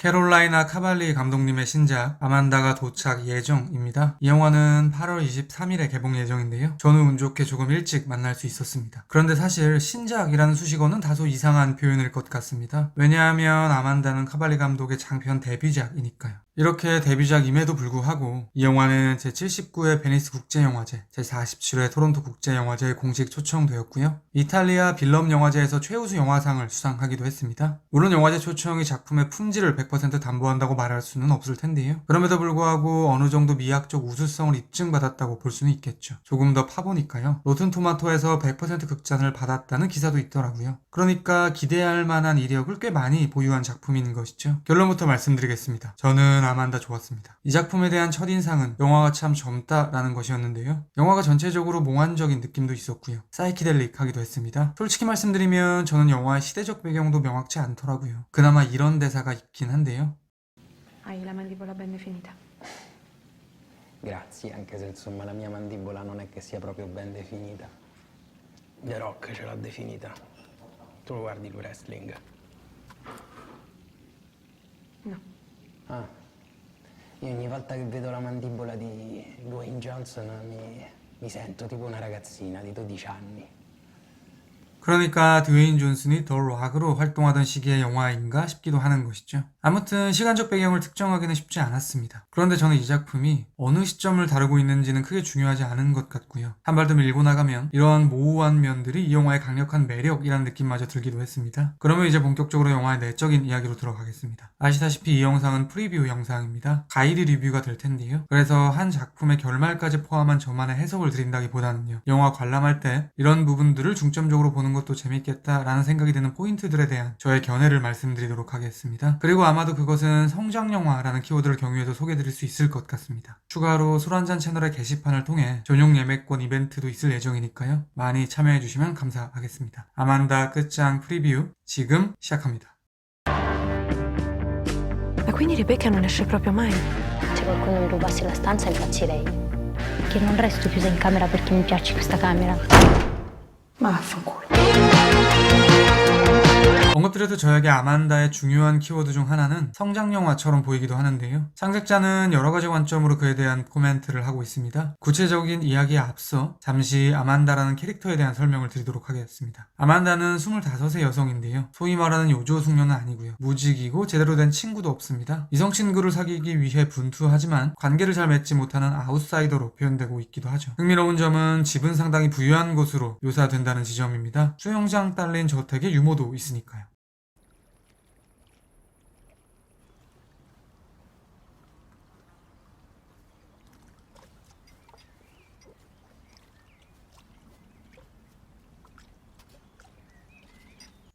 캐롤라이나 카발리 감독님의 신작 아만다가 도착 예정입니다. 이 영화는 8월 23일에 개봉 예정인데요. 저는 운 좋게 조금 일찍 만날 수 있었습니다. 그런데 사실 신작이라는 수식어는 다소 이상한 표현일 것 같습니다. 왜냐하면 아만다는 카발리 감독의 장편 데뷔작이니까요. 이렇게 데뷔작임에도 불구하고 이 영화는 제79회 베니스 국제영화제, 제47회 토론토 국제영화제에 공식 초청되었고요. 이탈리아 빌럼 영화제에서 최우수 영화상을 수상하기도 했습니다. 물론 영화제 초청이 작품의 품질을 100% 담보한다고 말할 수는 없을 텐데요. 그럼에도 불구하고 어느 정도 미학적 우수성을 입증받았다고 볼 수는 있겠죠. 조금 더 파보니까요. 로튼토마토에서 100% 극찬을 받았다는 기사도 있더라고요. 그러니까 기대할 만한 이력을 꽤 많이 보유한 작품인 것이죠. 결론부터 말씀드리겠습니다. 저는 아만다 좋았습니다. 이 작품에 대한 첫인상은 영화가 참 젊다라는 것이었는데요. 영화가 전체적으로 몽환적인 느낌도 있었고요. 사이키델릭하기도 했습니다. 솔직히 말씀드리면 저는 영화의 시대적 배경도 명확치 않더라고요. 그나마 이런 대사가 있긴 한데요. Hai la mandibola ben definita. Grazie, anche se insomma la mia mandibola non è che sia proprio ben definita. The Rock ce l'ha definita. Tu lo guardi il wrestling? No. Ah, io ogni volta che vedo la mandibola di Dwayne Johnson mi sento tipo una ragazzina di 12 anni. 그러니까 드웨인 존슨이 더 락으로 활동하던 시기의 영화인가 싶기도 하는 것이죠. 아무튼 시간적 배경을 특정하기는 쉽지 않았습니다. 그런데 저는 이 작품이 어느 시점을 다루고 있는지는 크게 중요하지 않은 것 같고요. 한 발 더 밀고 나가면 이런 모호한 면들이 이 영화의 강력한 매력이라는 느낌마저 들기도 했습니다. 그러면 이제 본격적으로 영화의 내적인 이야기로 들어가겠습니다. 아시다시피 이 영상은 프리뷰 영상입니다. 가이드 리뷰가 될 텐데요. 그래서 한 작품의 결말까지 포함한 저만의 해석을 드린다기보다는요. 영화 관람할 때 이런 부분들을 중점적으로 보는 것도 재밌겠다라는 생각이 드는 포인트들에 대한 저의 견해를 말씀드리도록 하겠습니다. 그리고 아마도 그것은 성장영화라는 키워드를 경유해서 소개드릴 수 있을 것 같습니다. 추가로 술 한잔 채널의 게시판을 통해 전용 예매권 이벤트도 있을 예정이니까요. 많이 참여해주시면 감사하겠습니다. 아만다 끝장 프리뷰 지금 시작합니다. Ma quindi Rebecca non esce proprio mai? Se qualcuno mi rubassi la stanza impazzirei. Che non resto chiusa in camera perché mi piace questa camera. Ma vaffanculo. 언급드려도 저에게 아만다의 중요한 키워드 중 하나는 성장영화처럼 보이기도 하는데요. 창작자는 여러가지 관점으로 그에 대한 코멘트를 하고 있습니다. 구체적인 이야기에 앞서 잠시 아만다라는 캐릭터에 대한 설명을 드리도록 하겠습니다. 아만다는 25세 여성인데요. 소위 말하는 요조숙녀는 아니고요. 무직이고 제대로 된 친구도 없습니다. 이성 친구를 사귀기 위해 분투하지만 관계를 잘 맺지 못하는 아웃사이더로 표현되고 있기도 하죠. 흥미로운 점은 집은 상당히 부유한 곳으로 묘사된다는 지점입니다. 수영장 딸린 저택에 유모도 있으니까요.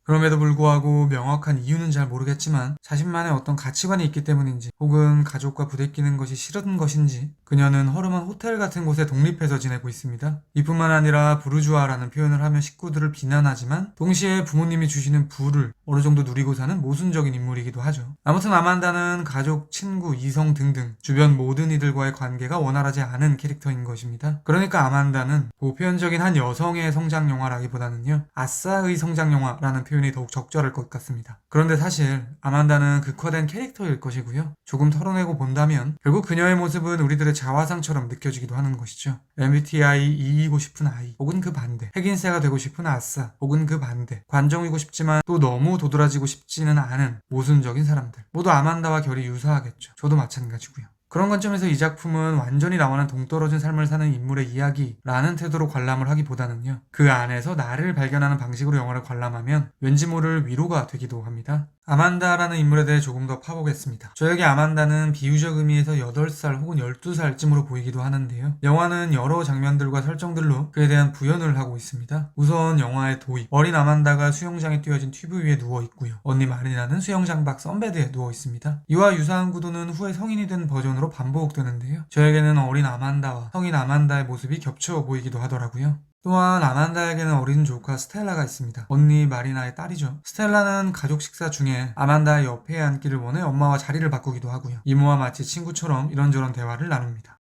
그럼에도 불구하고 명확한 이유는 잘 모르겠지만 자신만의 어떤 가치관이 있기 때문인지 혹은 가족과 부대끼는 것이 싫은 것인지 그녀는 허름한 호텔 같은 곳에 독립해서 지내고 있습니다. 이뿐만 아니라 부르주아라는 표현을 하며 식구들을 비난하지만 동시에 부모님이 주시는 부를 어느 정도 누리고 사는 모순적인 인물이기도 하죠. 아무튼 아만다는 가족, 친구, 이성 등등 주변 모든 이들과의 관계가 원활하지 않은 캐릭터인 것입니다. 그러니까 아만다는 보편적인 한 여성의 성장영화라기보다는요. 아싸의 성장영화라는 표현이 더욱 적절할 것 같습니다. 그런데 사실 아만다는 극화된 캐릭터일 것이고요. 조금 털어내고 본다면 결국 그녀의 모습은 우리들의 자화상처럼 느껴지기도 하는 것이죠. MBTI 이기고 싶은 아이 혹은 그 반대, 핵인세가 되고 싶은 아싸 혹은 그 반대, 관종이고 싶지만 또 너무 도드라지고 싶지는 않은 모순적인 사람들 모두 아만다와 결이 유사하겠죠. 저도 마찬가지고요. 그런 관점에서 이 작품은 완전히 나와는 동떨어진 삶을 사는 인물의 이야기라는 태도로 관람을 하기보다는요. 그 안에서 나를 발견하는 방식으로 영화를 관람하면 왠지 모를 위로가 되기도 합니다. 아만다라는 인물에 대해 조금 더 파보겠습니다. 저에게 아만다는 비유적 의미에서 8살 혹은 12살쯤으로 보이기도 하는데요. 영화는 여러 장면들과 설정들로 그에 대한 부연을 하고 있습니다. 우선 영화의 도입, 어린 아만다가 수영장에 띄워진 튜브 위에 누워있고요. 언니 마리나는 수영장 밖 선베드에 누워있습니다. 이와 유사한 구도는 후에 성인이 된 버전으로 반복되는데요. 저에게는 어린 아만다와 성인 아만다의 모습이 겹쳐 보이기도 하더라고요. 또한 아만다에게는 어린 조카 스텔라가 있습니다. 언니 마리나의 딸이죠. 스텔라는 가족 식사 중에 아만다의 옆에 앉기를 원해 엄마와 자리를 바꾸기도 하고요. 이모와 마치 친구처럼 이런저런 대화를 나눕니다.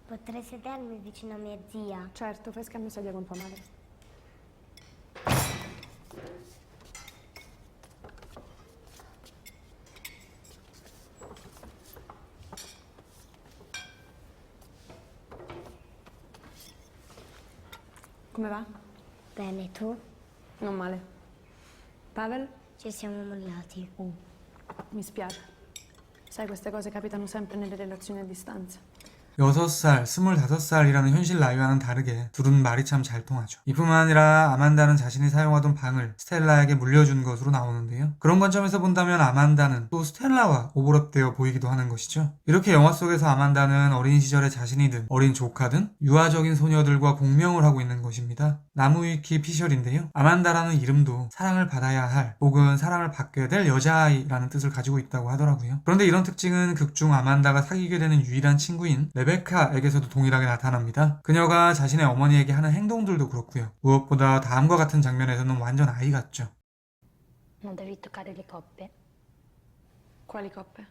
Potrei sedermi vicino a mia zia? Certo, fai scambio sedia con tua madre. Come va? Bene, tu? Non male. Pavel? Ci siamo mollati. Mi spiace. Sai, queste cose capitano sempre nelle relazioni a distanza. 6살, 25살이라는 현실 나이와는 다르게 둘은 말이 참 잘 통하죠. 이뿐만 아니라 아만다는 자신이 사용하던 방을 스텔라에게 물려준 것으로 나오는데요. 그런 관점에서 본다면 아만다는 또 스텔라와 오버랩되어 보이기도 하는 것이죠. 이렇게 영화 속에서 아만다는 어린 시절에 자신이든 어린 조카든 유아적인 소녀들과 공명을 하고 있는 것입니다. 나무위키 피셜인데요. 아만다라는 이름도 사랑을 받아야 할 혹은 사랑을 받게 될 여자아이라는 뜻을 가지고 있다고 하더라고요. 그런데 이런 특징은 극중 아만다가 사귀게 되는 유일한 친구인 레베카에게서도 동일하게 나타납니다. 그녀가 자신의 어머니에게 하는 행동들도 그렇고요. 무엇보다 다음과 같은 장면에서는 완전 아이 같죠. Non devi toccare le coppe. Quali coppe?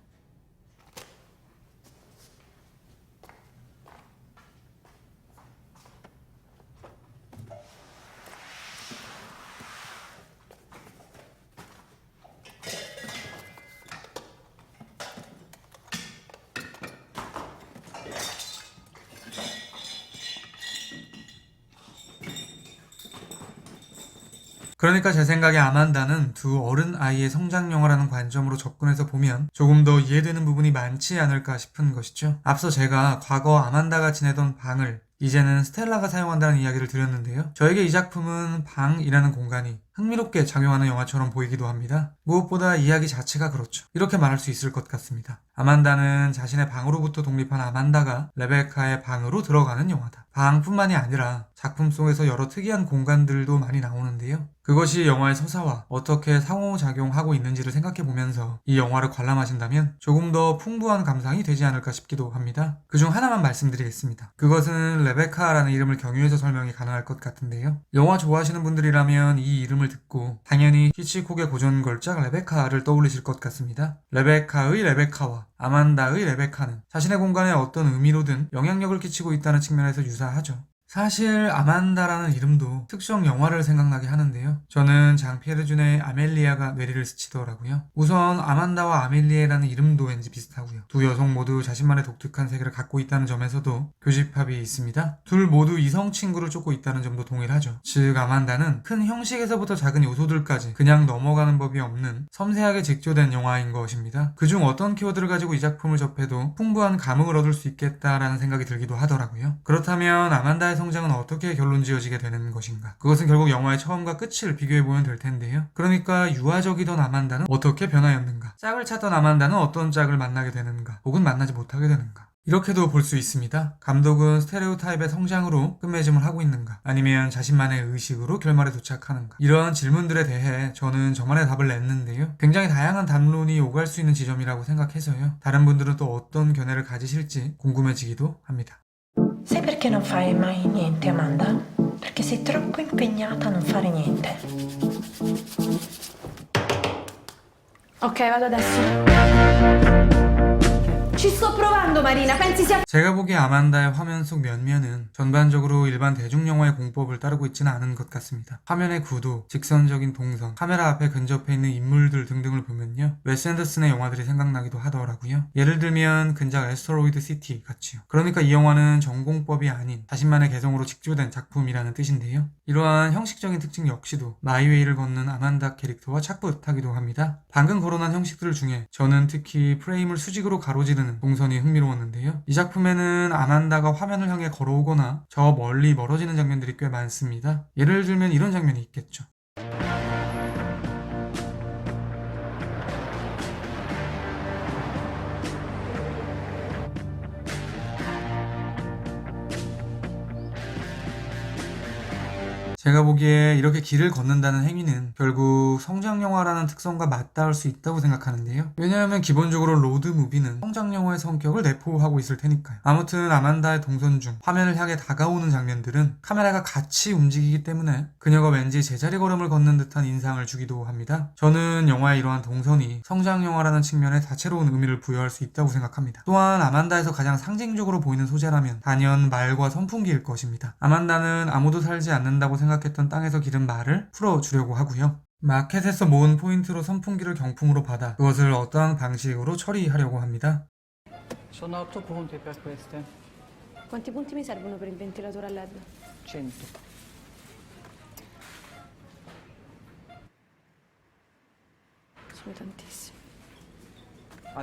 그러니까 제 생각에 아만다는 두 어른 아이의 성장 영화라는 관점으로 접근해서 보면 조금 더 이해되는 부분이 많지 않을까 싶은 것이죠. 앞서 제가 과거 아만다가 지내던 방을 이제는 스텔라가 사용한다는 이야기를 드렸는데요. 저에게 이 작품은 방이라는 공간이 흥미롭게 작용하는 영화처럼 보이기도 합니다. 무엇보다 이야기 자체가 그렇죠. 이렇게 말할 수 있을 것 같습니다. 아만다는 자신의 방으로부터 독립한 아만다가 레베카의 방으로 들어가는 영화다. 방뿐만이 아니라 작품 속에서 여러 특이한 공간들도 많이 나오는데요. 그것이 영화의 서사와 어떻게 상호작용하고 있는지를 생각해보면서 이 영화를 관람하신다면 조금 더 풍부한 감상이 되지 않을까 싶기도 합니다. 그중 하나만 말씀드리겠습니다. 그것은 레베카라는 이름을 경유해서 설명이 가능할 것 같은데요. 영화 좋아하시는 분들이라면 이 이름을 듣고 당연히 히치콕의 고전 걸작 레베카를 떠올리실 것 같습니다. 레베카의 레베카와 아만다의 레베카는 자신의 공간에 어떤 의미로든 영향력을 끼치고 있다는 측면에서 유사하죠. 사실 아만다라는 이름도 특성 영화를 생각나게 하는데요. 저는 장피에르준의 아멜리아가 뇌리를 스치더라고요. 우선 아만다와 아멜리에라는 이름도 왠지 비슷하고요. 두 여성 모두 자신만의 독특한 세계를 갖고 있다는 점에서도 교집합이 있습니다. 둘 모두 이성 친구를 쫓고 있다는 점도 동일하죠. 즉 아만다는 큰 형식에서부터 작은 요소들까지 그냥 넘어가는 법이 없는 섬세하게 직조된 영화인 것입니다. 그중 어떤 키워드를 가지고 이 작품을 접해도 풍부한 감흥을 얻을 수 있겠다라는 생각이 들기도 하더라고요. 그렇다면 아만다의 성장은 어떻게 결론 지어지게 되는 것인가? 그것은 결국 영화의 처음과 끝을 비교해보면 될 텐데요. 그러니까 유아적이던 아만다는 어떻게 변하였는가? 짝을 찾던 아만다는 어떤 짝을 만나게 되는가? 혹은 만나지 못하게 되는가? 이렇게도 볼 수 있습니다. 감독은 스테레오타입의 성장으로 끝맺음을 하고 있는가? 아니면 자신만의 의식으로 결말에 도착하는가? 이런 질문들에 대해 저는 저만의 답을 냈는데요. 굉장히 다양한 담론이 오갈 수 있는 지점이라고 생각해서요. 다른 분들은 또 어떤 견해를 가지실지 궁금해지기도 합니다. Sai perché non fai mai niente, Amanda? Perché sei troppo impegnata a non fare niente. Ok, vado adesso. Ci sto provando, Marina. Pensi sia... 제가 보기에 아만다의 화면 속 면면은 전반적으로 일반 대중영화의 공법을 따르고 있지는 않은 것 같습니다. 화면의 구도, 직선적인 동선, 카메라 앞에 근접해 있는 인물들 등등을 보면요. 웨스 앤더슨의 영화들이 생각나기도 하더라고요. 예를 들면 근작 애스트로이드 시티 같이요. 그러니까 이 영화는 전공법이 아닌 자신만의 개성으로 직조된 작품이라는 뜻인데요. 이러한 형식적인 특징 역시도 마이웨이를 걷는 아만다 캐릭터와 착붙하기도 합니다. 방금 거론한 형식들 중에 저는 특히 프레임을 수직으로 가로지르는 동선이 흥미로웠는데요. 이 작품에는 아만다가 화면을 향해 걸어오거나 저 멀리 멀어지는 장면들이 꽤 많습니다. 예를 들면 이런 장면이 있겠죠. 제가 보기에 이렇게 길을 걷는다는 행위는 결국 성장영화라는 특성과 맞닿을 수 있다고 생각하는데요. 왜냐하면 기본적으로 로드무비는 성장영화의 성격을 내포하고 있을 테니까요. 아무튼 아만다의 동선 중 화면을 향해 다가오는 장면들은 카메라가 같이 움직이기 때문에 그녀가 왠지 제자리 걸음을 걷는 듯한 인상을 주기도 합니다. 저는 영화의 이러한 동선이 성장영화라는 측면에 다채로운 의미를 부여할 수 있다고 생각합니다. 또한 아만다에서 가장 상징적으로 보이는 소재라면 단연 말과 선풍기일 것입니다. 아만다는 아무도 살지 않는다고 생각했던 땅에서 기른 말을 풀어주려고 하고요. 마켓에서 모은 포인트로 선풍기를 경품으로 받아 그것을 어떠한 방식으로 처리하려고 합니다. Sono 8 punti per queste. Quanti punti mi servono per il ventilatore a LED? 100. piaciuto tantissimo.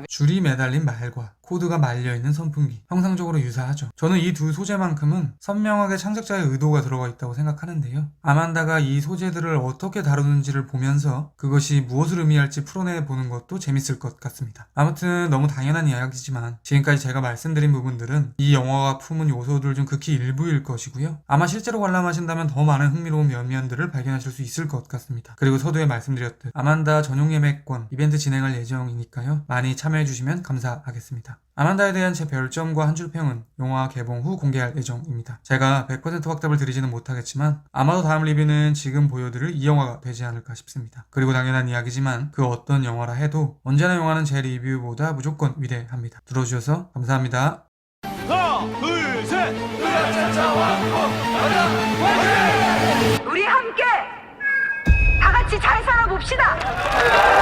줄이 매달린 말과 코드가 말려있는 선풍기, 형상적으로 유사하죠. 저는 이 두 소재만큼은 선명하게 창작자의 의도가 들어가 있다고 생각하는데요. 아만다가 이 소재들을 어떻게 다루는지를 보면서 그것이 무엇을 의미할지 풀어내보는 것도 재밌을 것 같습니다. 아무튼 너무 당연한 이야기지만 지금까지 제가 말씀드린 부분들은 이 영화가 품은 요소들 중 극히 일부일 것이고요. 아마 실제로 관람하신다면 더 많은 흥미로운 면면들을 발견하실 수 있을 것 같습니다. 그리고 서두에 말씀드렸듯 아만다 전용 예매권 이벤트 진행할 예정이니까요. 많이 참여해주시면 감사하겠습니다. 아만다에 대한 제 별점과 한 줄 평은 영화 개봉 후 공개할 예정입니다. 제가 100% 확답을 드리지는 못하겠지만 아마도 다음 리뷰는 지금 보여드릴 이 영화가 되지 않을까 싶습니다. 그리고 당연한 이야기지만 그 어떤 영화라 해도 언제나 영화는 제 리뷰보다 무조건 위대합니다. 들어주셔서 감사합니다. 우리 함께 다 같이 잘 살아봅시다.